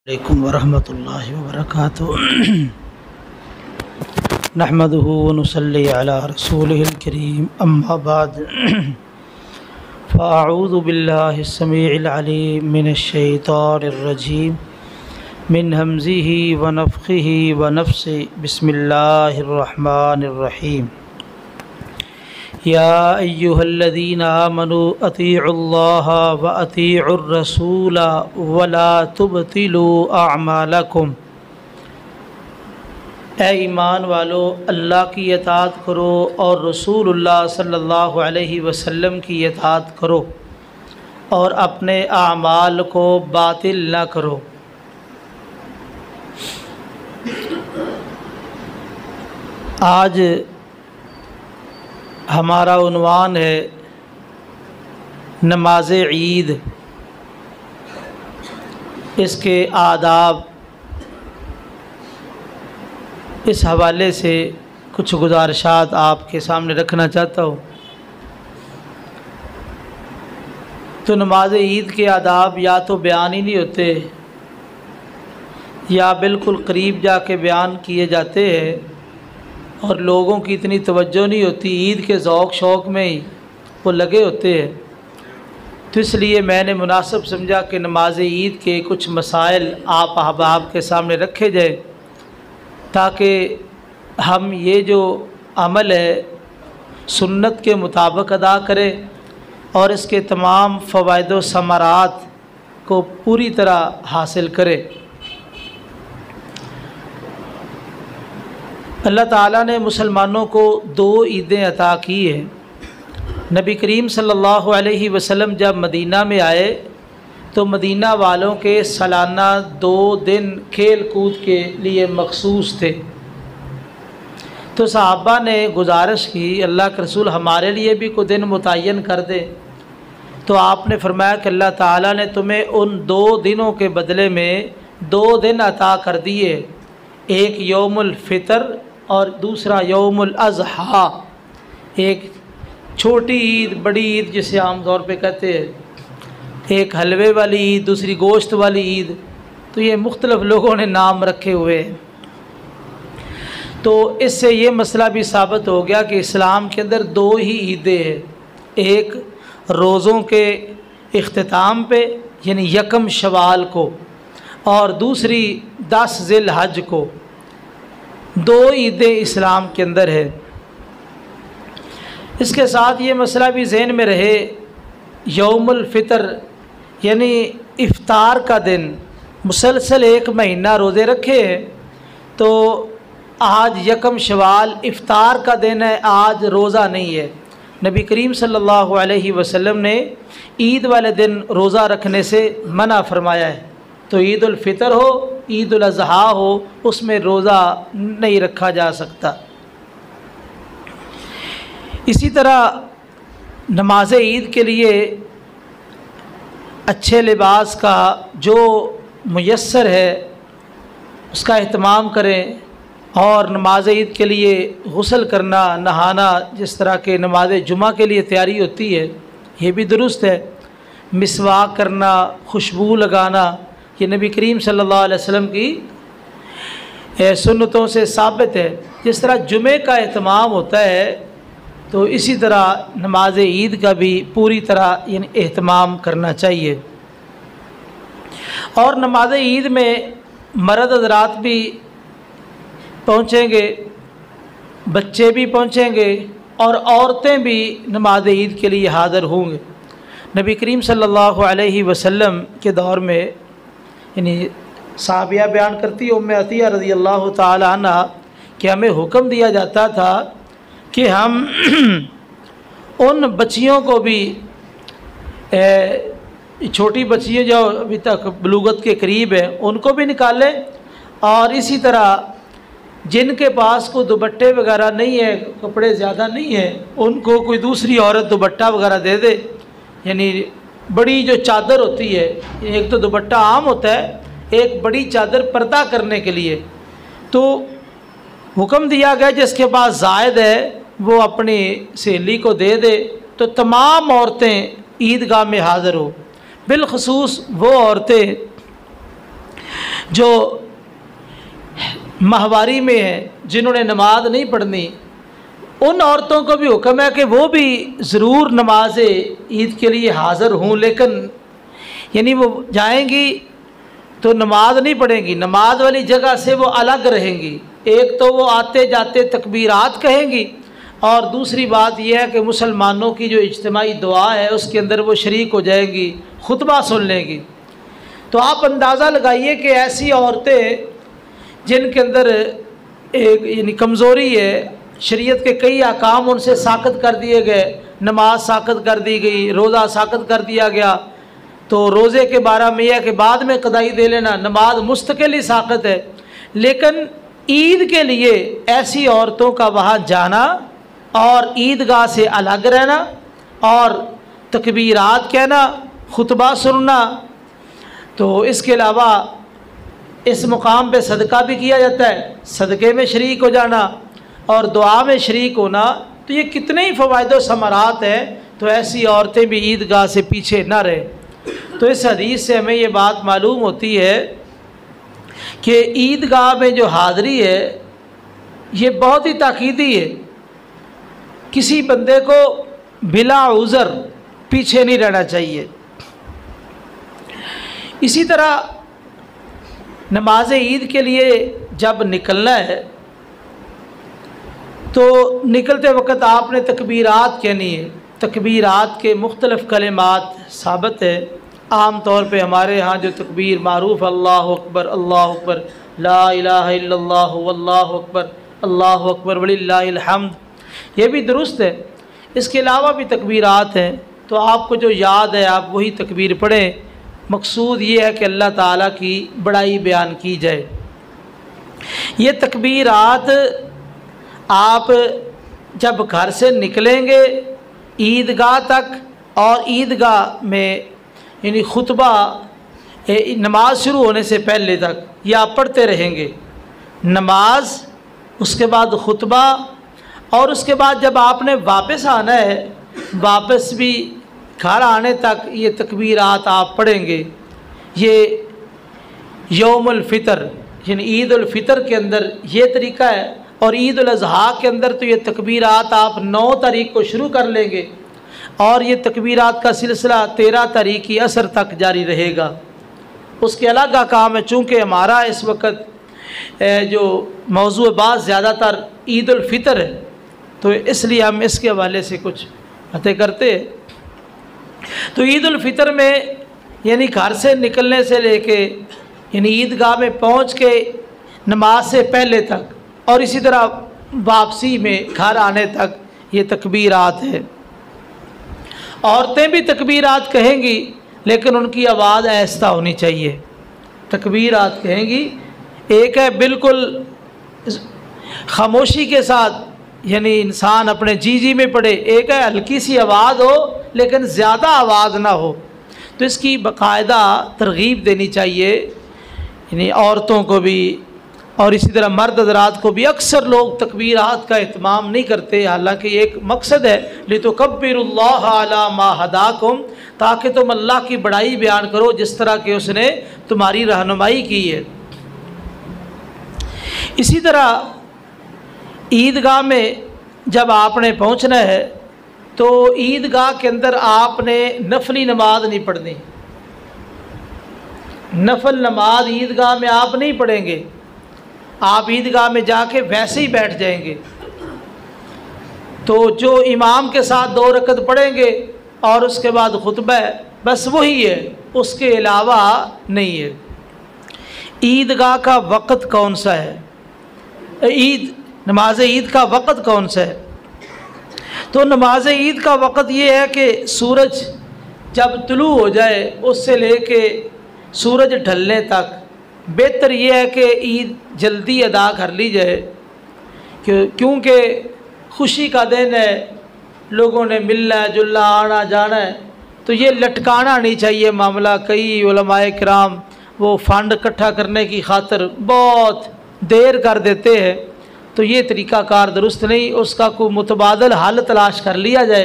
अलैकुम वरहमतुल्लाहि वबरकातुहू। नहमदुहु व नुसल्ली अला रसूलिहिल करीम, अम्मा बाद। फ़अऊज़ु बिल्लाहिस समीइल अलीम मिनश शैतानिर रजीम मिन हमज़िही व नफ़्ख़िही व नफ़्सिही। बिस्मिल्लाहिर रहमानिर रहीम। या अय्युहल्लज़ीना आमनू अतीउल्लाह व अतीउर रसूल व ला तुबतिलू अअमालकुम। ए ईमान वालो, अल्लाह की इताअत करो और रसूलुल्लाह सल्लल्लाहु अलैहि वसल्लम की इताअत करो और अपने आमाल को बातिल न करो। आज हमारा उन्वान है नमाज ईद, इसके आदाब। इस हवाले से कुछ गुजारिशात आपके सामने रखना चाहता हूँ। तो नमाज ईद के आदाब या तो बयान ही नहीं होते या बिल्कुल करीब जाके बयान किए जाते हैं और लोगों की इतनी तवज्जो नहीं होती, ईद के ज़ौक़ शौक़ में ही वो लगे होते हैं। तो इसलिए मैंने मुनासिब समझा कि नमाज ईद के कुछ मसाइल आप अहबाब के सामने रखे जाए, ताकि हम ये जो अमल है सुन्नत के मुताबिक अदा करें और इसके तमाम फ़वाइद व समरात को पूरी तरह हासिल करें। अल्लाह ताला ने मुसलमानों को दो ईदें अता की हैं। नबी करीम सल्लल्लाहु अलैहि वसल्लम जब मदीना में आए तो मदीना वालों के सालाना 2 दिन खेल कूद के लिए मखसूस थे। तो सहाबा ने गुजारिश की, अल्लाह के रसूल हमारे लिए भी कोई दिन मुतय्यन कर दे। तो आपने फरमाया कि अल्लाह ताला ने तुम्हें उन 2 दिनों के बदले में 2 दिन अता कर दिए, एक यौमुल फ़ितर और दूसरा यौमुल अज़हा। एक छोटी ईद, बड़ी ईद जिसे आम तौर पे कहते हैं, एक हलवे वाली ईद, दूसरी गोश्त वाली ईद। तो ये मुख्तलिफ़ लोगों ने नाम रखे हुए हैं। तो इससे ये मसला भी साबित हो गया कि इस्लाम के अंदर 2 ही ईदें हैं, एक रोज़ों के इख्तिताम पे यानी यकम शवाल को और दूसरी 10 ज़िलहज को। 2 ईदें इस्लाम के अंदर है। इसके साथ ये मसला भी ज़हन में रहे, यौमुल फ़ितर यानी इफ़्तार का दिन, मुसलसल 1 महीना रोज़े रखे हैं तो आज यकम शवाल इफ़्तार का दिन है, आज रोज़ा नहीं है। नबी करीम सल्लल्लाहु अलैहि वसल्लम ने ईद वाले दिन रोज़ा रखने से मना फरमाया है। तो ईद उल फ़ितर हो, ईद उल अज़हा हो, उसमें रोज़ा नहीं रखा जा सकता। इसी तरह नमाज ईद के लिए अच्छे लिबास का जो मुयस्सर है उसका एहतमाम करें और नमाज ईद के लिए गुस्ल करना, नहाना, जिस तरह के नमाज जुमा के लिए तैयारी होती है ये भी दुरुस्त है। मिसवाक करना, खुशबू लगाना, ये नबी करीम सल्लल्लाहु अलैहि वसल्लम की सुन्नतों से साबित है। जिस तरह जुमे का एहतमाम होता है तो इसी तरह नमाज ईद का भी पूरी तरह यानी एहतमाम करना चाहिए। और नमाज ईद में मर्द हज़रात भी पहुँचेंगे, बच्चे भी पहुँचेंगे और औरतें भी नमाज ईद के लिए हाज़िर होंगे। नबी करीम सल्लल्लाहु अलैहि वसल्लम के दौर में यानी साहबिया बयान करती है उम्मे अतिया रज़ी अल्लाह ताला अन्हा कि हमें हुक्म दिया जाता था कि हम उन बच्चियों को भी, छोटी बच्चियाँ जो अभी तक बलूगत के करीब हैं, उनको भी निकालें और इसी तरह जिनके पास कोई दुपट्टे वगैरह नहीं है, कपड़े ज़्यादा नहीं हैं, उनको कोई दूसरी औरत दुपट्टा वगैरह दे दे। यानी बड़ी जो चादर होती है, एक तो दुपट्टा आम होता है, एक बड़ी चादर पर्दा करने के लिए। तो हुक्म दिया गया जिसके पास ज़ायद है वो अपनी सहेली को दे दे। तो तमाम औरतें ईदगाह में हाज़िर हो, बिलखसूस वो औरतें जो माहवारी में है, जिन्होंने नमाज नहीं पढ़नी, उन औरतों को भी हुक्म है कि वो भी ज़रूर नमाज ईद के लिए हाज़िर हों, लेकिन यानी वो जाएंगी तो नमाज नहीं पढ़ेंगी, नमाज वाली जगह से वो अलग रहेंगी। एक तो वो आते जाते तकबीरात कहेंगी, और दूसरी बात यह है कि मुसलमानों की जो इज्तिमाई दुआ है उसके अंदर वो शरीक हो जाएंगी, खुतबा सुन लेंगी। तो आप अंदाज़ा लगाइए कि ऐसी औरतें जिनके अंदर एक यानी कमज़ोरी है, शरीयत के कई अहकाम उनसे साक़त कर दिए गए, नमाज साक़त कर दी गई, रोज़ा साक़त कर दिया गया, तो रोज़े के 12 मियाँ के बाद में कदाई दे लेना, नमाज मुस्तकिल ही साक़त है। लेकिन ईद के लिए ऐसी औरतों का वहाँ जाना और ईदगाह से अलग रहना और तकबीरात कहना, खुतबा सुनना, तो इसके अलावा इस मुकाम पे सदका भी किया जाता है, सदक़े में शरीक हो जाना और दुआ में शरीक होना, तो ये कितने ही फ़वाइद व समरात हैं। तो ऐसी औरतें भी ईदगाह से पीछे ना रहें। तो इस हदीस से हमें ये बात मालूम होती है कि ईदगाह में जो हाज़िरी है ये बहुत ही ताकीदी है। किसी बंदे को बिला उज़र पीछे नहीं रहना चाहिए। इसी तरह नमाज ईद के लिए जब निकलना है तो निकलते वक्त आपने तकबीरात कहनी है। तकबीरात के मुख्तलिफ़ कलिमात साबित है। आम तौर पे हमारे यहाँ जो तकबीर मारूफ़ अल्लाहु अकबर, ला इलाहा इल्लल्लाह वल्लाहु अकबर वलिल्लाहिल हम्द, ये भी दुरुस्त है। इसके अलावा भी तकबीरात हैं, तो आपको जो याद है आप वही तकबीर पढ़ें। मकसूद ये है कि अल्लाह ताला की बड़ाई बयान की जाए। ये तकबीरात आप जब घर से निकलेंगे ईदगाह तक, और ईदगाह में यानी खुतबा नमाज शुरू होने से पहले तक ये आप पढ़ते रहेंगे। नमाज, उसके बाद खुतबा, और उसके बाद जब आपने वापस आना है, वापस भी घर आने तक ये तकबीरात आप पढ़ेंगे। ये यौमुल फ़ितर यानी ईद उल फ़ितर के अंदर ये तरीका है, और ईद उल अज़हा के अंदर तो ये तकबीरात आप 9 तारीख को शुरू कर लेंगे और ये तकबीरात का सिलसिला 13 तारीख की असर तक जारी रहेगा। उसके अलग का काम है। चूँकि हमारा इस वक्त जो मौजू बात ज़्यादातर ईद उल फ़ितर है, तो इसलिए हम इसके हवाले से कुछ बातें करते हैं। तो ईद उल फ़ितर में यानी घर से निकलने से लेके यानी ईदगाह में पहुंच के नमाज से पहले तक, और इसी तरह वापसी में घर आने तक ये तकबीरात है। औरतें भी तकबीरात कहेंगी, लेकिन उनकी आवाज़ आहिस्ता होनी चाहिए। तकबीरात कहेंगी, एक है बिल्कुल खामोशी के साथ यानी इंसान अपने जी में पढ़े, एक है हल्की सी आवाज़ हो लेकिन ज़्यादा आवाज़ ना हो। तो इसकी बाकायदा तरगीब देनी चाहिए यानी औरतों को भी, और इसी तरह मर्द हज़रात को भी। अक्सर लोग तकबीरात का एहतमाम नहीं करते, हालांकि एक मकसद है लितुकब्बिरुल्लाह अला मा हदाकुम, ताकि तुम अल्लाह की बड़ाई बयान करो जिस तरह के उसने तुम्हारी रहनुमाई की है। इसी तरह ईदगाह में जब आपने पहुंचना है तो ईदगाह के अंदर आपने नफली नमाज नहीं पढ़नी। नफल नमाज ईदगाह में आप नहीं पढ़ेंगे, आप ईदगाह में जाके वैसे ही बैठ जाएंगे। तो जो इमाम के साथ 2 रकत पढ़ेंगे और उसके बाद खुतबा है, बस वही है, उसके अलावा नहीं है। ईदगाह का वक़्त कौन सा है, नमाज ईद का वक़्त कौन सा है? तो नमाज ईद का वक़्त ये है कि सूरज जब तुलू हो जाए उससे लेके सूरज ढलने तक। बेहतर ये है कि ईद जल्दी अदा कर ली जाए, क्योंकि खुशी का दिन है, लोगों ने मिलना जुलना आना जाना है, तो ये लटकाना नहीं चाहिए मामला। कई उलमाए किराम वो फ़ंड इकट्ठा करने की खातिर बहुत देर कर देते हैं, तो ये तरीक़ाकार दुरुस्त नहीं। उसका कोई मुतबादल हल तलाश कर लिया जाए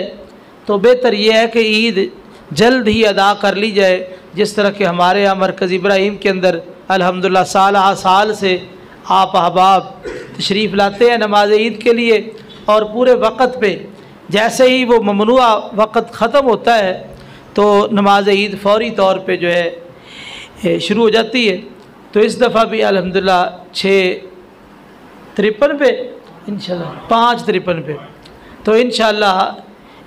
तो बेहतर यह है कि ईद जल्द ही अदा कर ली जाए, जिस तरह के हमारे यहाँ मरकज़ इब्राहीम के अंदर अल्हम्दुलिल्लाह साल से आप अहबाब तशरीफ़ लाते हैं नमाज ईद के लिए, और पूरे वक़्त पे जैसे ही वो ममनुआ वक़्त ख़त्म होता है तो नमाज ईद फ़ौरी तौर पे जो है शुरू हो जाती है। तो इस दफ़ा भी अल्हम्दुलिल्लाह 6:53 पे इंशाल्लाह 5:53 पे तो इंशाल्लाह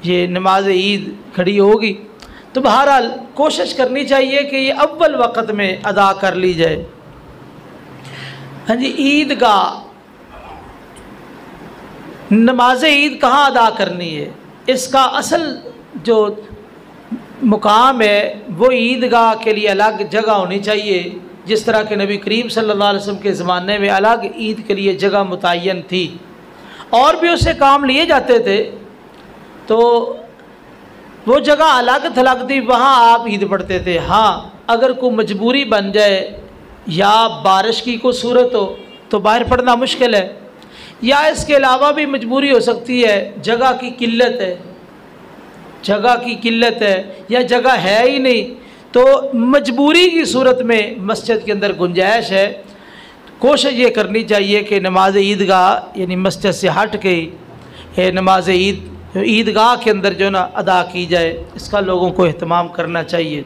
ये नमाज ईद खड़ी होगी। तो बहरहाल कोशिश करनी चाहिए कि ये अव्वल वक़्त में अदा कर ली जाए। हाँ जी, ईदगाह नमाज ईद कहाँ अदा करनी है, इसका असल जो मुकाम है वो ईदगाह के लिए अलग जगह होनी चाहिए। जिस तरह के नबी करीम सल्लल्लाहु अलैहि वसल्लम के ज़माने में अलग ईद के लिए जगह मुतय्यन थी और भी उससे काम लिए जाते थे, तो वो जगह अलग थलग थी, वहाँ आप ईद पढ़ते थे। हाँ, अगर कोई मजबूरी बन जाए या बारिश की कोई सूरत हो तो बाहर पढ़ना मुश्किल है, या इसके अलावा भी मजबूरी हो सकती है, जगह की किल्लत है, जगह की किल्लत है या जगह है ही नहीं, तो मजबूरी की सूरत में मस्जिद के अंदर गुंजाइश है। कोशिश ये करनी चाहिए कि नमाज ईदगाह यानी मस्जिद से हट के नमाज ईदगाह के अंदर जो ना अदा की जाए, इसका लोगों को एहतमाम करना चाहिए।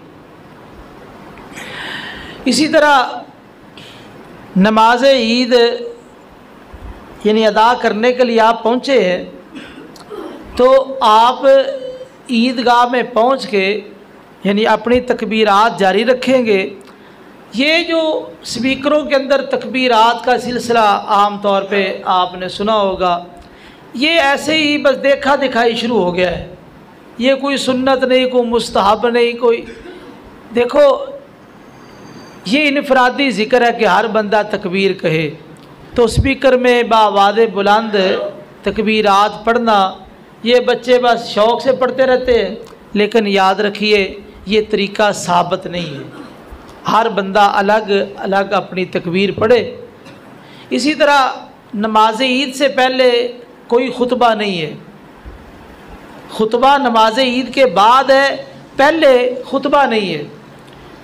इसी तरह नमाज ईद यानी अदा करने के लिए आप पहुँचे हैं तो आप ईदगाह में पहुँच के यानी अपनी तकबीरात जारी रखेंगे। ये जो स्पीकरों के अंदर तकबीरात का सिलसिला आम तौर पे आपने सुना होगा, ये ऐसे ही बस देखा दिखाई शुरू हो गया है। ये कोई सुन्नत नहीं, कोई मुस्तहब नहीं, कोई देखो ये इनफरादी ज़िक्र है कि हर बंदा तकबीर कहे, तो स्पीकर में बावाज़ बुलंद तकबीरात पढ़ना ये बच्चे बस शौक़ से पढ़ते रहते हैं, लेकिन याद रखिए ये तरीका साबित नहीं है। हर बंदा अलग अलग अपनी तकबीर पढ़े। इसी तरह नमाज ईद से पहले कोई खुतबा नहीं है, खुतबा नमाज ईद के बाद है, पहले खुतबा नहीं है,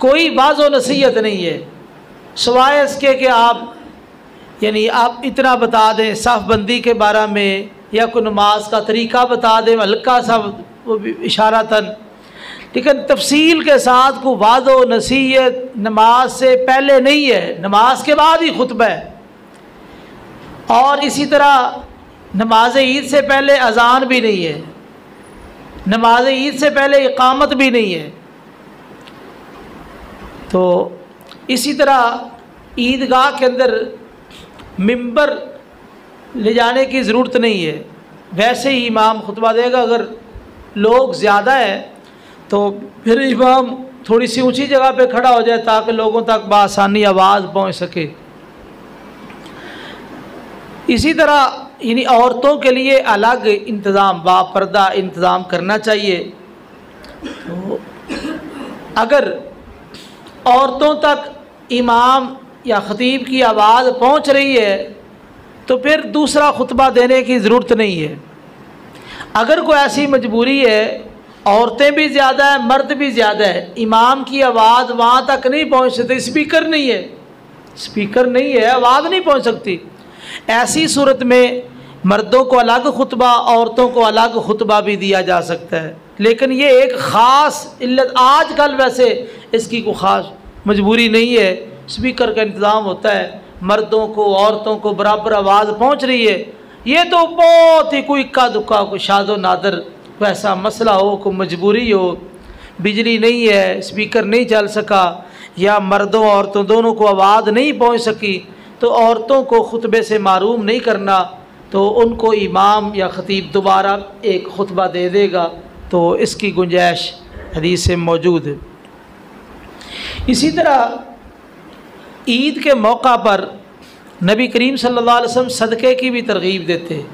कोई वाज़ व नसीहत नहीं है, सिवाय इसके कि आप यानी आप इतना बता दें सफ़ बंदी के बारे में या कोई नमाज का तरीका बता दें हल्का सा वो भी इशारतन, लेकिन तफसील के साथ को वाज़ व नसीहत नमाज से पहले नहीं है, नमाज के बाद ही खुतबा है। और इसी तरह नमाज ईद से पहले अज़ान भी नहीं है, नमाज ईद से पहले इकामत भी नहीं है। तो इसी तरह ईदगाह के अंदर मिंबर ले जाने की ज़रूरत नहीं है, वैसे ही इमाम खुतबा देगा। अगर लोग ज़्यादा है तो फिर इमाम थोड़ी सी ऊंची जगह पे खड़ा हो जाए ताकि लोगों तक बआसानी आवाज़ पहुंच सके। इसी तरह यानी औरतों के लिए अलग इंतज़ाम बापर्दा इंतज़ाम करना चाहिए। तो अगर औरतों तक इमाम या ख़तीब की आवाज़ पहुंच रही है तो फिर दूसरा खुतबा देने की ज़रूरत नहीं है। अगर कोई ऐसी मजबूरी है, औरतें भी ज़्यादा है मर्द भी ज़्यादा है, इमाम की आवाज़ वहाँ तक नहीं पहुँच सकती, स्पीकर नहीं है, स्पीकर नहीं है, आवाज़ नहीं पहुँच सकती, ऐसी सूरत में मर्दों को अलग खुतबा औरतों को अलग खुतबा भी दिया जा सकता है। लेकिन ये एक ख़ास इल्लत आजकल वैसे इसकी कोई ख़ास मजबूरी नहीं है, स्पीकर का इंतज़ाम होता है, मर्दों को औरतों को बराबर आवाज़ पहुँच रही है। ये तो बहुत ही कोई इक्का दुक्का कोई शादो नादर वैसा मसला हो, कोई मजबूरी हो, बिजली नहीं है, स्पीकर नहीं चल सका या मर्दों औरतों दोनों को आवाज़ नहीं पहुँच सकी, तो औरतों को खुतबे से मारूम नहीं करना, तो उनको इमाम या ख़तीब दोबारा एक खुतबा दे देगा। तो इसकी गुंजाइश हदीस से मौजूद है। इसी तरह ईद के मौका पर नबी करीम सल्लल्लाहु अलैहि वसल्लम सदक़े की भी तरगीब देते हैं,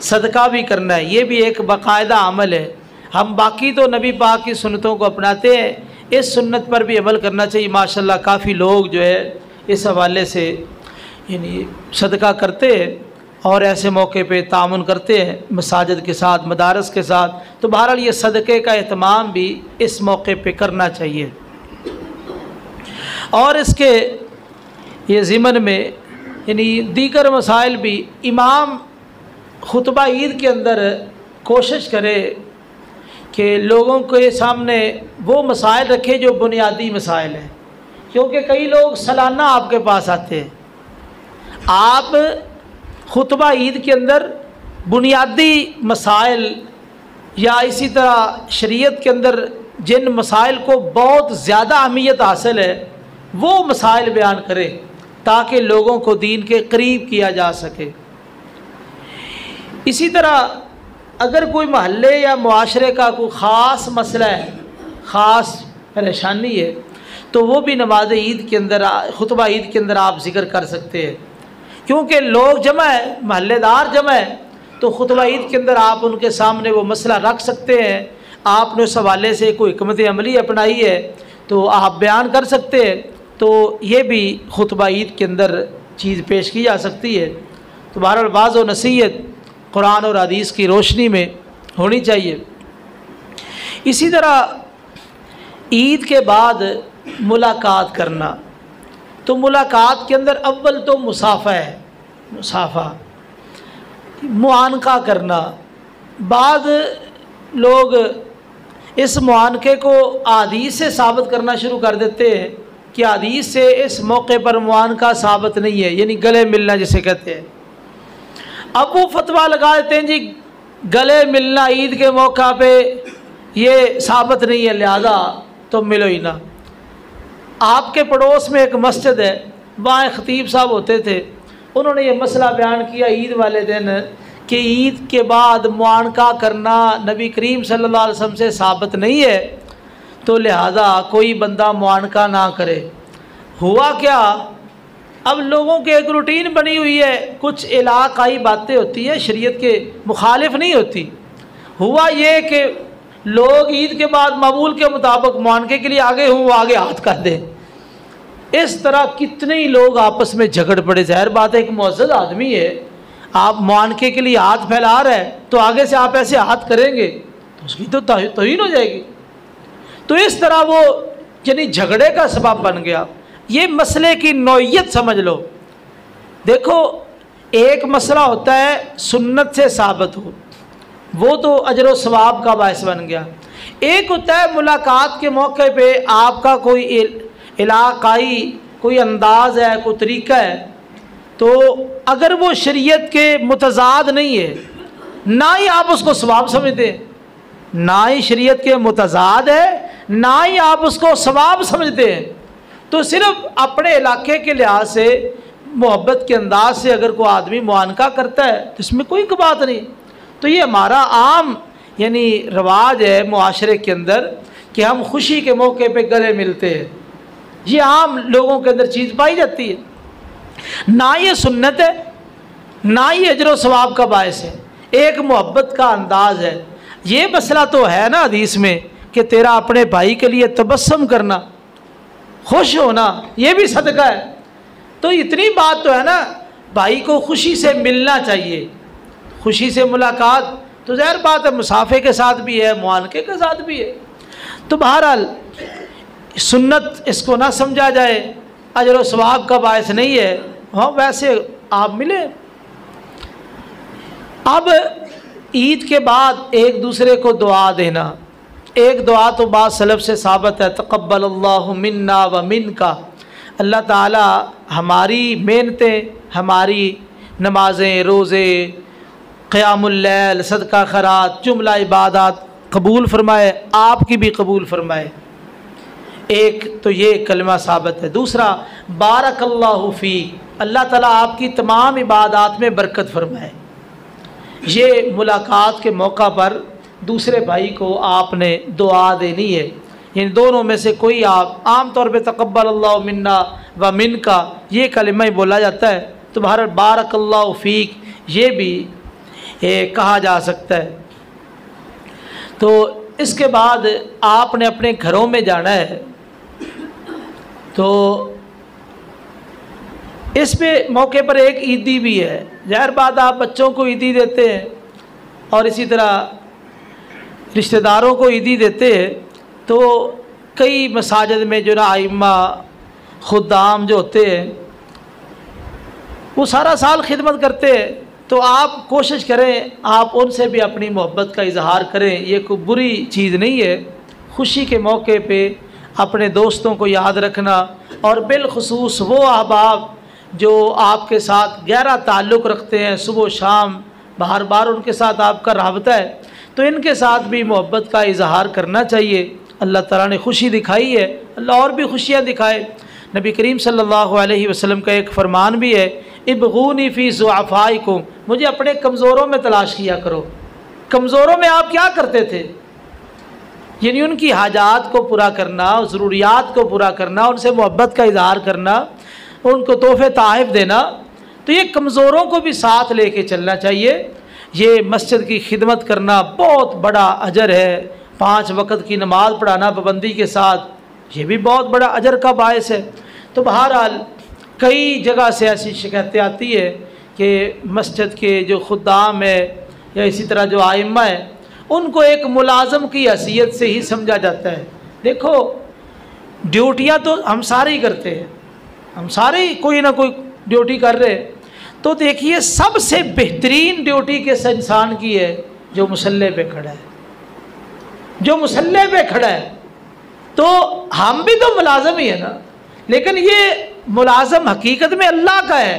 सदका भी करना है, ये भी एक बाकायदा अमल है। हम बाकी तो नबी पाक की सुन्नतों को अपनाते हैं, इस सुन्नत पर भी अमल करना चाहिए। माशाल्लाह काफ़ी लोग जो है इस हवाले से यानी सदका करते हैं और ऐसे मौके पे तामुन करते हैं मसाजिद के साथ, मदारस के साथ। तो बहरहाल ये सदक़े का एहतमाम भी इस मौके पे करना चाहिए। और इसके ये ज़िमन में यानी दीगर मसाइल भी इमाम खुतबा ईद के अंदर कोशिश करे कि लोगों के सामने वो मसाइल रखे जो बुनियादी मसाइल हैं, क्योंकि कई लोग सालाना आपके पास आते हैं। आप खुतबा ईद के अंदर बुनियादी मसाइल या इसी तरह शरीयत के अंदर जिन मसाइल को बहुत ज़्यादा अहमियत हासिल है वो मसाइल बयान करें ताकि लोगों को दीन के करीब किया जा सके। इसी तरह अगर कोई महल्ले या मुआशरे का कोई ख़ास मसला है, ख़ास परेशानी है, तो वो भी नमाज ईद के अंदर, खुतबा ईद के अंदर आप ज़िक्र कर सकते हैं, क्योंकि लोग जमा है, महल्लेदार जमा है, तो खुतबा ईद के अंदर आप उनके सामने वो मसला रख सकते हैं। आपने उस हवाले से कोई हिकमत अमली अपनाई है तो आप बयान कर सकते हैं, तो ये भी खुतबा ईद के अंदर चीज़ पेश की जा सकती है। तो बहरहाल वाज़ व नसीहत कुरान और हदीस की रोशनी में होनी चाहिए। इसी तरह ईद के बाद मुलाकात करना, तो मुलाकात के अंदर अव्वल तो मुसाफ़ा है, मुसाफ़ा मुआनका करना। बाद लोग इस मुआनके को हदीस से साबित करना शुरू कर देते हैं कि हदीस से इस मौके पर मुआनका साबित नहीं है, यानी गले मिलना जिसे कहते हैं। अब वो फतवा लगा देते हैं जी गले मिलना ईद के मौका पे ये साबित नहीं है, लिहाजा तो मिलो ही ना। आपके पड़ोस में एक मस्जिद है, वहाँ एक ख़तीब साहब होते थे, उन्होंने ये मसला बयान किया ईद वाले दिन कि ईद के बाद मुआनका करना नबी करीम सल्लल्लाहु अलैहि वसल्लम से साबित नहीं है, तो लिहाजा कोई बंदा मुआनका ना करे। हुआ क्या, अब लोगों के एक रूटीन बनी हुई है, कुछ इलाकाई बातें होती हैं, शरीयत के मुखालिफ नहीं होती। हुआ ये कि लोग ईद के बाद मामूल के मुताबिक मुआनके के लिए आगे हों, वो आगे हाथ कर दें। इस तरह कितने ही लोग आपस में झगड़ पड़े। ज़ाहिर बात है, एक मुअज़्ज़ज़ आदमी है, आप मुआनके के लिए हाथ फैला रहे हैं, तो आगे से आप ऐसे हाथ करेंगे तो उसकी तो तौहीन हो जाएगी। तो इस तरह वो यानी झगड़े का सबब बन गया। ये मसले की नौइयत समझ लो। देखो, एक मसला होता है सुन्नत से साबित हो, वो तो अजर व सवाब का बायस बन गया। एक होता है मुलाकात के मौके पे आपका कोई इलाकाई कोई अंदाज है, कोई तरीका है, तो अगर वो शरीयत के मुतज़ाद नहीं है, ना ही आप उसको सवाब समझते हैं, ना ही शरीयत के मुतज़ाद है, ना ही आप उसको सवाब समझते हैं, तो सिर्फ अपने इलाके के लिहाज से मोहब्बत के अंदाज से अगर कोई आदमी मुआनका करता है तो इसमें कोई बात नहीं। तो ये हमारा आम यानी रवाज है मुआशरे के अंदर कि हम खुशी के मौके पे गले मिलते हैं, ये आम लोगों के अंदर चीज़ पाई जाती है। ना ये सुन्नत है, ना ये अजर व सवाब का बायस है, एक मोहब्बत का अंदाज है। ये मसला तो है ना हदीस में कि तेरा अपने भाई के लिए तबस्सुम करना, खुश होना, ये भी सदका है। तो इतनी बात तो है ना, भाई को खुशी से मिलना चाहिए, खुशी से मुलाकात तो ज़ाहिर बात है मुसाफे के साथ भी है, मुआनके के साथ भी है। तो बहरहाल सुन्नत इसको ना समझा जाए, अजर व सवाब का बायस नहीं है। हाँ, वैसे आप मिले। अब ईद के बाद एक दूसरे को दुआ देना, एक दुआ तो बात सलफ़ से साबित है, तक़ब्बलल्लाहु मिन्ना व मिनका, अल्लाह ताला हमारी मेहनतें, हमारी नमाज़ें, रोज़े, क़यामुल लैल, सदका खैरात, जुमला इबादत कबूल फरमाए, आपकी भी कबूल फरमाए। एक तो ये कलमा साबित है। दूसरा, बारकल्लाहु फ़ी, अल्लाह ताला आपकी तमाम इबादत में बरकत फरमाए। ये मुलाकात के मौका पर दूसरे भाई को आपने दुआ देनी है। इन दोनों में से कोई आप आम तौर पे तक़ब्बलल्लाहु मिन्ना व मिनका ये कलिमा ही बोला जाता है, तो बहरहाल बारकल्लाहु फ़ीक ये भी कहा जा सकता है। तो इसके बाद आपने अपने घरों में जाना है, तो इस पे मौके पर एक ईदी भी है। ज़ाहिर बात आप बच्चों को ईदी देते हैं और इसी तरह रिश्तेदारों को ईदी देते हैं, तो कई मसाजिद में जो ना आइम्मा खुद्दाम जो होते हैं वो सारा साल खिदमत करते हैं, तो आप कोशिश करें आप उनसे भी अपनी मोहब्बत का इजहार करें। ये कोई बुरी चीज़ नहीं है। खुशी के मौके पे अपने दोस्तों को याद रखना, और बिलखुसूस वो अहबाब जो आपके साथ गहरा ताल्लुक़ रखते हैं, सुबह शाम बार बार उनके साथ आपका राबता है, तो इनके साथ भी मोहब्बत का इजहार करना चाहिए। अल्लाह ताला ने खुशी दिखाई है, अल्लाह और भी खुशियाँ दिखाए। नबी करीम सल्लल्लाहु अलैहि वसल्लम का एक फ़रमान भी है, इब्गूनी फ़ी ज़ुअफ़ाइकुम, मुझे अपने कमज़ोरों में तलाश किया करो। कमज़ोरों में आप क्या करते थे? यानी उनकी हाजात को पूरा करना, ज़रूरियात को पूरा करना, उनसे मोहब्बत का इजहार करना, उनको तोहफ़े तोहफ़ देना। तो ये कमज़ोरों को भी साथ लेके चलना चाहिए। ये मस्जिद की खिदमत करना बहुत बड़ा अजर है। 5 वक़्त की नमाज़ पढ़ाना पाबंदी के साथ, ये भी बहुत बड़ा अजर का बायस है। तो बहरहाल कई जगह से ऐसी शिकायतें आती है कि मस्जिद के जो खुद्दाम है या इसी तरह जो आइम्मा है, उनको एक मुलाजम की हैसियत से ही समझा जाता है। देखो, ड्यूटियाँ तो हम सारे ही करते हैं, हम सारे ही कोई ना कोई ड्यूटी कर रहे हैं। तो देखिए, सबसे बेहतरीन ड्यूटी किस इंसान की है? जो मुसल्ले पे खड़ा है, जो मुसल्ले पे खड़ा है। तो हम भी तो मुलाजम ही है ना, लेकिन ये मुलाजम हकीकत में अल्लाह का है।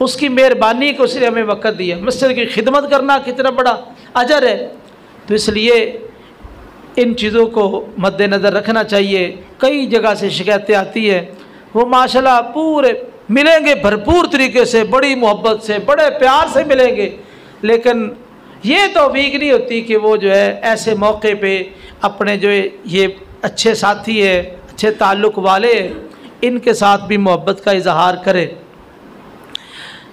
उसकी मेहरबानी को उसने हमें वक़्त दिया। मस्जिद की खिदमत करना कितना बड़ा अजर है। तो इसलिए इन चीज़ों को मद्देनज़र रखना चाहिए। कई जगह से शिकायतें आती है, वो माशाल्लाह पूरे मिलेंगे भरपूर तरीके से, बड़ी मोहब्बत से, बड़े प्यार से मिलेंगे, लेकिन ये तौफीक नहीं होती कि वो जो है ऐसे मौके पे अपने जो ये अच्छे साथी है, अच्छे ताल्लुक़ वाले, इनके साथ भी मोहब्बत का इजहार करे।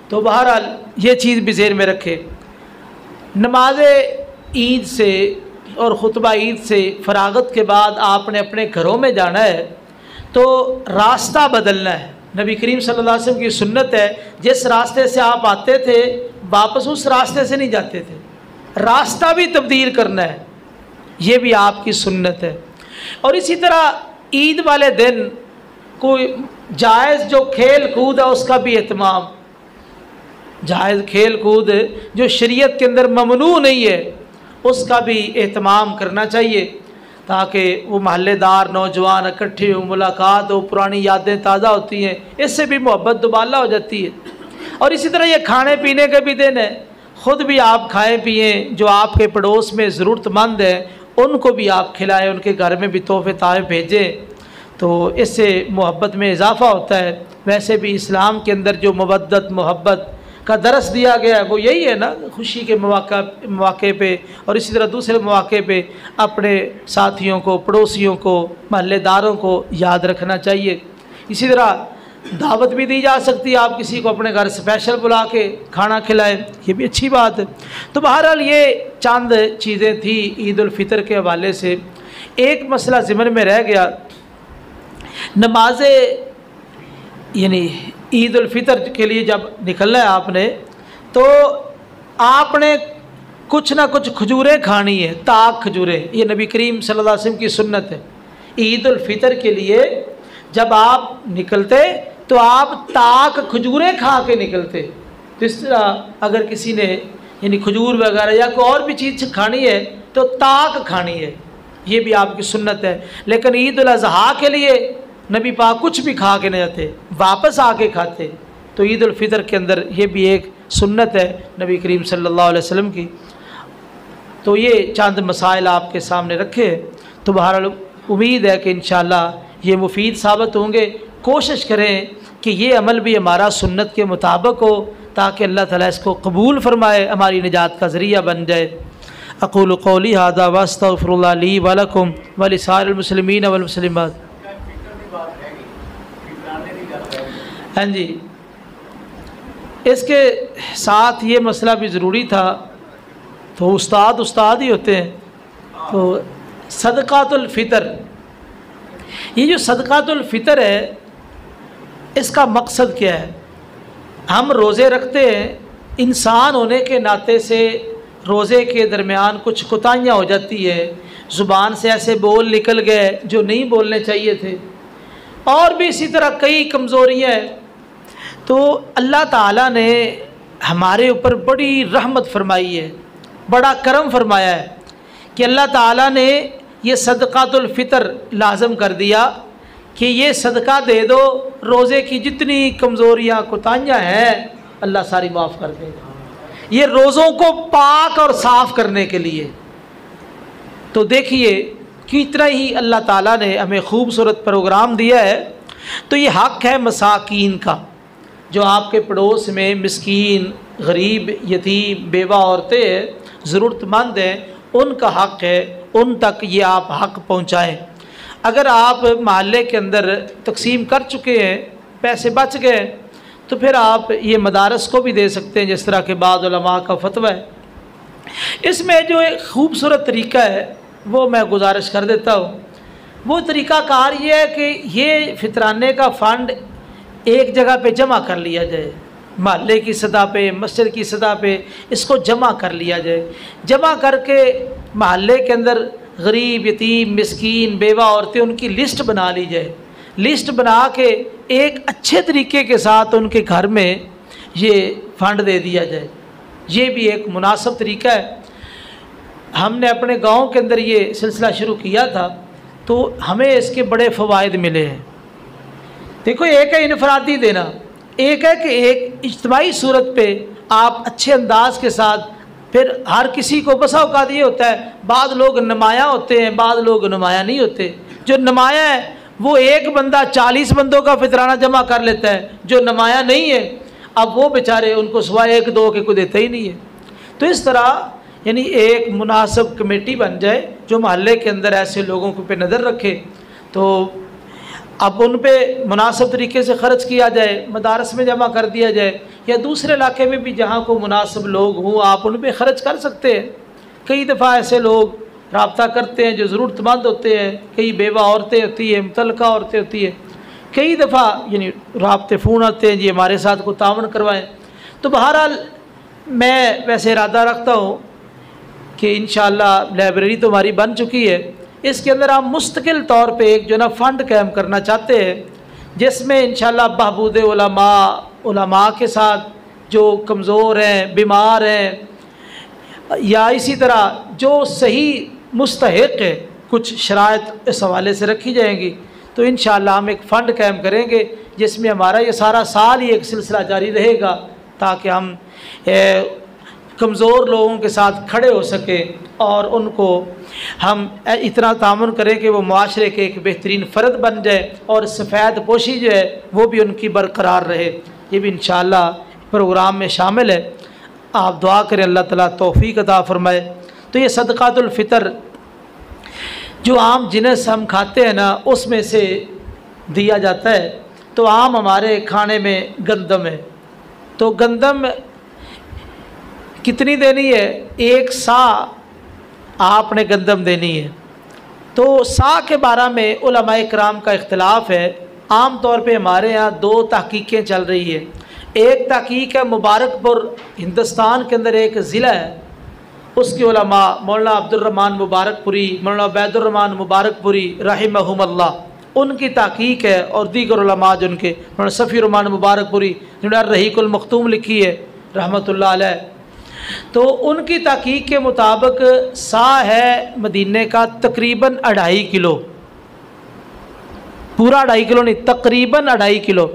तो बहरहाल ये चीज़ भी ज़हन में रखे। नमाज ईद से और ख़ुतबा ईद से फ़रागत के बाद आपने अपने घरों में जाना है, तो रास्ता बदलना है। नबी करीम सल्लल्लाहु अलैहि वसल्लम की सुन्नत है, जिस रास्ते से आप आते थे वापस उस रास्ते से नहीं जाते थे, रास्ता भी तब्दील करना है। ये भी आपकी सुन्नत है। और इसी तरह ईद वाले दिन कोई जायज़ जो खेल कूद है उसका भी एहतमाम, जायज़ खेल कूद जो शरीयत के अंदर ममनू नहीं है उसका भी एहतमाम करना चाहिए, ताकि वो महल्लेदार नौजवान इकट्ठे हो, मुलाकात हो, पुरानी यादें ताज़ा होती हैं, इससे भी मोहब्बत दुबाला हो जाती है। और इसी तरह ये खाने पीने के भी दिन है, ख़ुद भी आप खाएँ पिएँ, जो आपके पड़ोस में ज़रूरतमंद हैं उनको भी आप खिलाएँ, उनके घर में भी तोहफ़े तोहफ़े भेजें, तो इससे मोहब्बत में इजाफ़ा होता है। वैसे भी इस्लाम के अंदर जो मवद्दत मोहब्बत का दरस दिया गया है वो यही है ना, खुशी के मौके पे और इसी तरह दूसरे मौके पे अपने साथियों को, पड़ोसियों को, महल्लेदारों को याद रखना चाहिए। इसी तरह दावत भी दी जा सकती है, आप किसी को अपने घर स्पेशल बुला के खाना खिलाएं, ये भी अच्छी बात है। तो बहरहाल ये चंद चीज़ें थी ईद उल फितर के हवाले से। एक मसला ज़िम्न में रह गया, नमाज यानी ईद उल फितर के लिए जब निकलना है आपने, तो आपने कुछ ना कुछ खजूरें खानी है, ताक खजूरें, ये नबी करीम सल्लल्लाहु अलैहि वसल्लम की सुन्नत है। ईद उल फितर के लिए जब आप निकलते तो आप ताक खजूरें खा के निकलते। जिस तरह अगर किसी ने यानी खजूर वगैरह या कोई और भी चीज़ खानी है तो ताक खानी है, ये भी आपकी सुन्नत है। लेकिन ईद उल अज़हा के लिए नबी पाक कुछ भी खा के नहीं जाते, वापस आके खाते। तो ईद उल फितर के अंदर ये भी एक सुन्नत है नबी करीम सल्लल्लाहु अलैहि वसल्लम की। तो ये चंद मसाइल आपके सामने रखे। तो बहरहाल उम्मीद है कि इंशाअल्लाह ये मुफीद साबित होंगे। कोशिश करें कि ये अमल भी हमारा सुन्नत के मुताबिक हो, ताकि अल्लाह ताला इसको कबूल फ़रमाए, हमारी निजात का ज़रिया बन जाए। अक़ूलु क़ौली हाज़ा व अस्तग़फ़िरुल्लाह ली व लकुम व लिसाइरिल मुस्लिमीन वल मुस्लिमात। हाँ जी, इसके साथ ये मसला भी ज़रूरी था। तो उस्ताद ही होते हैं। तो सदक़ातुल फ़ितर, ये जो सदक़ातुल फ़ितर है इसका मकसद क्या है? हम रोज़े रखते हैं, इंसान होने के नाते से रोज़े के दरमियान कुछ कोताहियाँ हो जाती है, ज़ुबान से ऐसे बोल निकल गए जो नहीं बोलने चाहिए थे, और भी इसी तरह कई कमज़ोरियाँ हैं। तो अल्लाह ताला ने हमारे ऊपर बड़ी रहमत फरमाई है, बड़ा करम फरमाया है कि अल्लाह ताला ने ये सदक़ातुल फ़ितर लाज़म कर दिया कि ये सदका दे दो, रोज़े की जितनी कमज़ोरियाँ कोताहियाँ हैं अल्लाह सारी माफ़ कर देगा। ये रोज़ों को पाक और साफ़ करने के लिए। तो देखिए कि इतना ही अल्लाह ताला ने हमें खूबसूरत प्रोग्राम दिया है। तो ये हक़ है मसाकीन का, जो आपके पड़ोस में मिस्कीन, गरीब, यतीम, बेवा औरतें हैं, ज़रूरतमंद हैं, उनका हक़ है, उन तक ये आप हक़ पहुँचाएँ। अगर आप महल्ले के अंदर तकसीम कर चुके हैं, पैसे बच गए, तो फिर आप ये मदारस को भी दे सकते हैं, जिस तरह के बाद उलमा का फतवा है। इसमें जो एक खूबसूरत तरीका है वो मैं गुजारिश कर देता हूँ। वो तरीक़ाकार ये है कि ये फितराने का फ़ंड एक जगह पे जमा कर लिया जाए, महल्ले की सतह पे, मस्जिद की सतह पे इसको जमा कर लिया जाए। जमा करके महल्ले के अंदर गरीब, यतीम, मिस्कीन, बेवा औरतें, उनकी लिस्ट बना ली जाए। लिस्ट बना के एक अच्छे तरीके के साथ उनके घर में ये फ़ंड दे दिया जाए। ये भी एक मुनासिब तरीका है। हमने अपने गांव के अंदर ये सिलसिला शुरू किया था, तो हमें इसके बड़े फ़वाइद मिले हैं। देखो, एक है इनफरादी देना, एक है कि एक इज्तिमाई सूरत पे आप अच्छे अंदाज के साथ, फिर हर किसी को बसा औकात ये होता है, बाद लोग नुमायाँ होते हैं, बाद लोग नुमायाँ नहीं होते। जो नुमायाँ है वो एक बंदा 40 बंदों का फितराना जमा कर लेता है, जो नुमायाँ नहीं है अब वो बेचारे, उनको सिवाय एक दो के कोई देता ही नहीं है। तो इस तरह यानी एक मुनासिब कमेटी बन जाए जो महल्ले के अंदर ऐसे लोगों पे नज़र रखे, तो अब उन पे मुनासिब तरीके से ख़र्च किया जाए, मदारस में जमा कर दिया जाए, या दूसरे इलाके में भी जहाँ को मुनासिब लोग हों आप उन पे ख़र्च कर सकते हैं। कई दफ़ा ऐसे लोग रब्ता करते हैं जो ज़रूरतमंद होते हैं, कई बेवा औरतें होती हैं, मुतल्लका औरतें होती हैं, कई दफ़ा यानी राब्ते फ़ोन आते हैं जी हमारे साथ को तावन करवाएं। तो बहरहाल मैं वैसे इरादा रखता हूँ कि इंशाअल्लाह लाइब्रेरी तो हमारी बन चुकी है, इसके अंदर हम मुस्तकिल तौर पे एक जो ना फ़ंड कायम करना चाहते हैं, जिसमें इंशाअल्लाह बहबूद उलमा के साथ जो कमज़ोर हैं, बीमार हैं, या इसी तरह जो सही मुस्तहिक़ है, कुछ शराइत इस हवाले से रखी जाएंगी। तो इंशाअल्लाह हम एक फ़ंड कायम करेंगे जिसमें हमारा ये सारा साल ही एक सिलसिला जारी रहेगा, ताकि हम कमज़ोर लोगों के साथ खड़े हो सकें और उनको हम इतना तामुन करें कि वो मुआशरे के एक बेहतरीन फ़र्द बन जाए और सफ़ेद पोशी जो है वो भी उनकी बरकरार रहे। ये भी इंशाअल्लाह प्रोग्राम में शामिल है। आप दुआ करें अल्लाह ताला तौफ़ीक़ अता फ़रमाए। तो ये सदक़ातुल फ़ितर जो आम जिन्स हम खाते हैं ना, उसमें से दिया जाता है। तो आम हमारे खाने में गंदम है, तो गंदम कितनी देनी है? 1 सा आपने गंदम देनी है। तो सा के बारे में उलमाए किराम का इख्तिलाफ है। आम तौर पे हमारे यहाँ 2 तहकीकें चल रही है। एक तहकीक है मुबारकपुर, हिंदुस्तान के अंदर एक ज़िला है, उसके उलमा मौलाना अब्दुर्रहमान मुबारकपुरी, मौलाना उबैदुर्रहमान मुबारकपुरी रहिमहुमुल्लाह, उनकी तहकीक है, और दीगर उलमा जिनके मौलाना सफ़ीरुरहमान मुबारकपुरी जिन्होंने रहीकुल मख्तूम लिखी है रहमतुल्लाह अलैह, तो उनकी तहकीक के मुताबिक सा है मदीने का तकरीबन 2.5 किलो, पूरा 2.5 किलो नहीं, तकरीबन 2.5 किलो।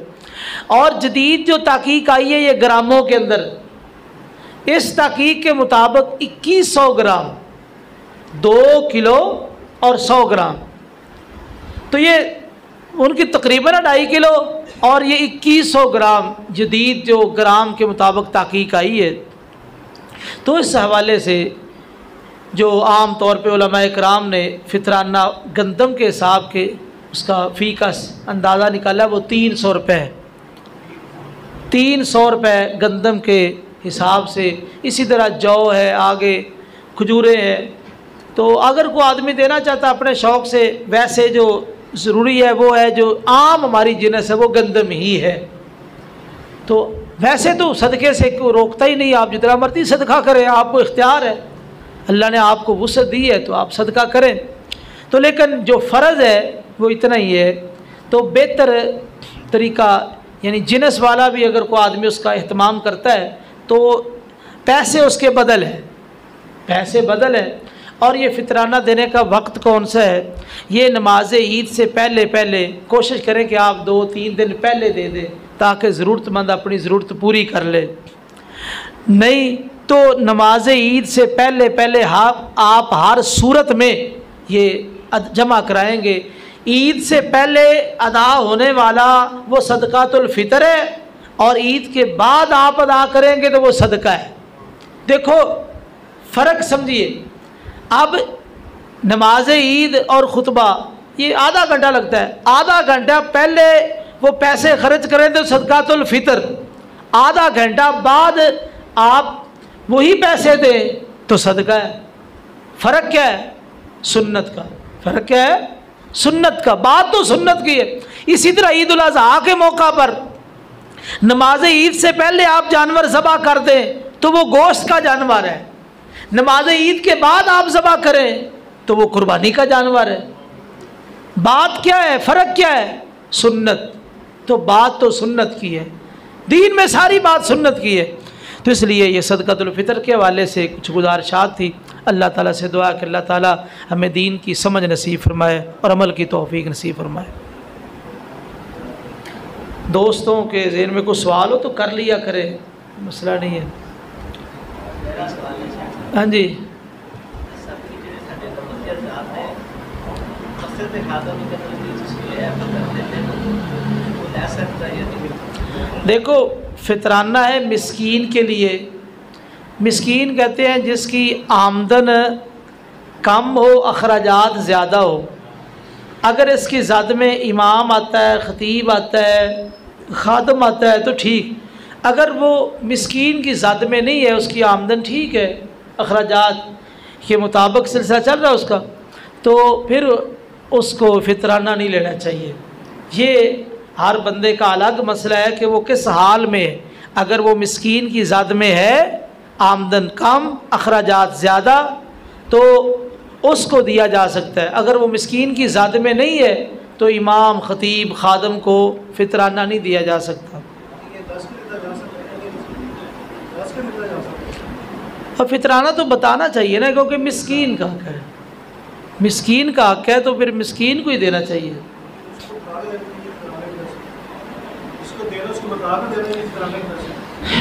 और जदीद जो तहकीक आई है ये ग्रामों के अंदर, इस तहकीक के मुताबिक 2100 ग्राम, 2 किलो और 100 ग्राम, तो ये उनकी तकरीबन 2.5 किलो और ये 2100 ग्राम जदीद जो ग्राम के मुताबिक तहकीक आई है। तो इस हवाले से जो आम तौर पे उलमाए किराम ने फितराना गंदम के हिसाब के उसका फ़ी का अंदाज़ा निकाला, वो 300 रुपये है। 300 रुपये गंदम के हिसाब से। इसी तरह जौ है, आगे खजूरें हैं। तो अगर कोई आदमी देना चाहता अपने शौक़ से, वैसे जो ज़रूरी है वो है जो आम हमारी जिनस है वो गंदम ही है। तो वैसे तो सदक़े से कोई रोकता ही नहीं, आप जितना मर्ज़ी सदका करें, आपको इख्तियार है, अल्लाह ने आपको वुसअत दी है तो आप सदका करें। तो लेकिन जो फ़र्ज़ है वो इतना ही है। तो बेहतर तरीका, यानी जिनस वाला भी अगर कोई आदमी उसका एहतमाम करता है तो पैसे उसके बदल है, पैसे बदल है। और ये फितराना देने का वक्त कौन सा है? ये नमाज ईद से पहले पहले कोशिश करें कि आप 2-3 दिन पहले दे दें ताकि ज़रूरतमंद अपनी ज़रूरत पूरी कर ले। नहीं तो नमाज ईद से पहले पहले आप हर सूरत में ये जमा कराएंगे। ईद से पहले अदा होने वाला वो सदकातुल फितर है और ईद के बाद आप अदा करेंगे तो वो सदका है। देखो फ़र्क समझिए। अब नमाज ईद और ख़ुतबा ये आधा घंटा लगता है, आधा घंटा पहले वो पैसे खर्च करें तो सदकातुल फितर, आधा घंटा बाद आप वही पैसे दें तो सदका है। फ़र्क क्या है? सुन्नत का फ़र्क क्या है? सुन्नत का। बात तो सुन्नत की है। इसी तरह ईद उल अज़हा के मौका पर नमाज ईद से पहले आप जानवर ज़बह कर दें तो वो गोश्त का जानवर है, नमाज ईद के बाद आप ज़बह करें तो वो कुर्बानी का जानवर है। बात क्या है? फ़र्क क्या है? सुन्नत। तो बात तो सुन्नत की है, दीन में सारी बात सुन्नत की है। तो इसलिए ये सदक़ातुल फ़ितर के हवाले से कुछ गुज़ारिशात थी। अल्लाह ताला से दुआ कि अल्लाह ताला हमें दीन की समझ नसीब फरमाए और अमल की तौफ़ीक नसीब फरमाए। दोस्तों के ज़हन में कुछ सवाल हो तो कर लिया करें, मसला नहीं है। हाँ जी। देखो फितराना है मिस्कीन के लिए। मिस्कीन कहते हैं जिसकी आमदन कम हो, अखराजात ज़्यादा हो। अगर इसकी ज़द में इमाम आता है, ख़तीब आता है, खादम आता है तो ठीक। अगर वो मिस्कीन की ज़द में नहीं है, उसकी आमदन ठीक है, अखराजात के मुताबिक सिलसिला चल रहा है उसका, तो फिर उसको फितराना नहीं लेना चाहिए। ये हर बंदे का अलग मसला है कि वो किस हाल में है। अगर वो मिस्कीन की ज़द में है, आमदन कम, अखराजात ज़्यादा, तो उसको दिया जा सकता है। अगर वो मिस्कीन की ज़द में नहीं है तो इमाम, ख़तीब, खादम को फितराना नहीं दिया जा सकता। और फितराना तो बताना चाहिए ना, क्योंकि मिस्कीन का हक़ है, मिस्कीन का हक़ है तो फिर मिस्कीन को ही देना चाहिए।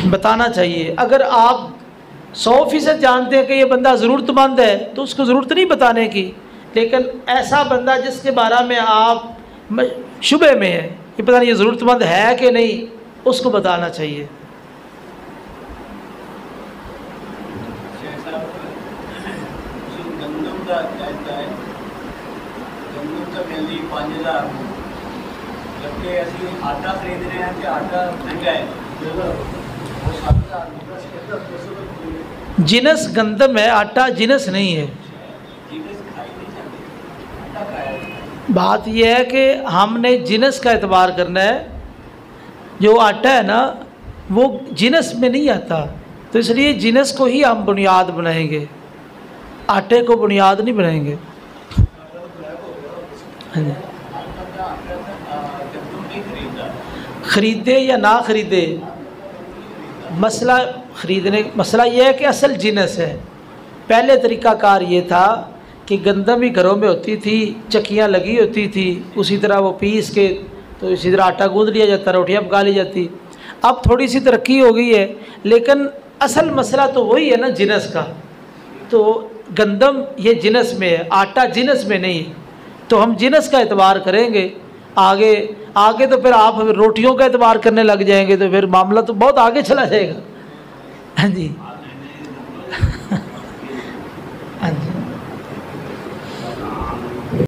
बताना चाहिए। अगर आप 100% जानते हैं कि ये बंदा ज़रूरतमंद है तो उसको ज़रूरत नहीं बताने की, लेकिन ऐसा बंदा जिसके बारे में आप शुबे में है कि पता नहीं ये ज़रूरतमंद है कि नहीं, उसको बताना चाहिए। आटा खरीद रहे हैं कि आटा महंगा है, जिनस गंदम है, आटा जिनस नहीं है। बात यह है कि हमने जिनस का एतबार करना है। जो आटा है ना वो जिनस में नहीं आता, तो इसलिए जिनस को ही हम बुनियाद बनाएंगे, आटे को बुनियाद नहीं बनाएंगे। हाँ जी। ख़रीदे या ना ख़रीदे, मसला ख़रीदने मसला ये है कि असल जिनस है। पहले तरीक़ाकार ये था कि गंदम ही घरों में होती थी, चक्कियाँ लगी होती थी, उसी तरह वो पीस के तो इसी तरह आटा गूँध लिया जाता, रोटियाँ पका ली जाती। अब थोड़ी सी तरक्की हो गई है, लेकिन असल मसला तो वही है ना जिनस का। तो गंदम ये जिनस में है, आटा जिनस में नहीं है, तो हम जिनस का एतबार करेंगे। आगे आगे तो फिर आप रोटियों का एतबार करने लग जाएंगे तो फिर मामला तो बहुत आगे चला जाएगा। हाँ जी।